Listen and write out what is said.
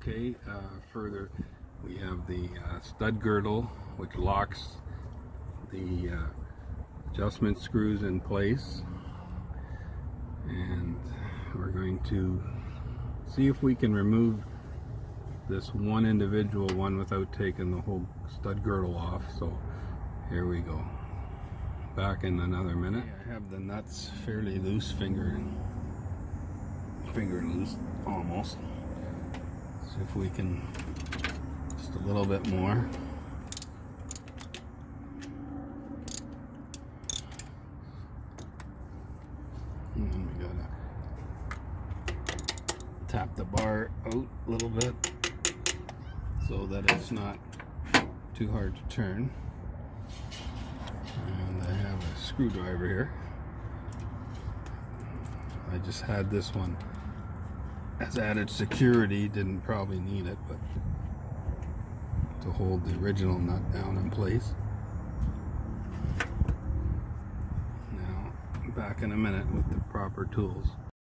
Okay, further we have the stud girdle, which locks the adjustment screws in place, and we're going to see if we can remove this one individual one without taking the whole stud girdle off. So here we go. Back in another minute. I have the nuts fairly loose, finger loose almost. See if we can just a little bit more. And then we gotta tap the bar out a little bit so that it's not too hard to turn. And I have a screwdriver here. I just had this one as added security, didn't probably need it, but to hold the original nut down in place. Now, back in a minute with the proper tools.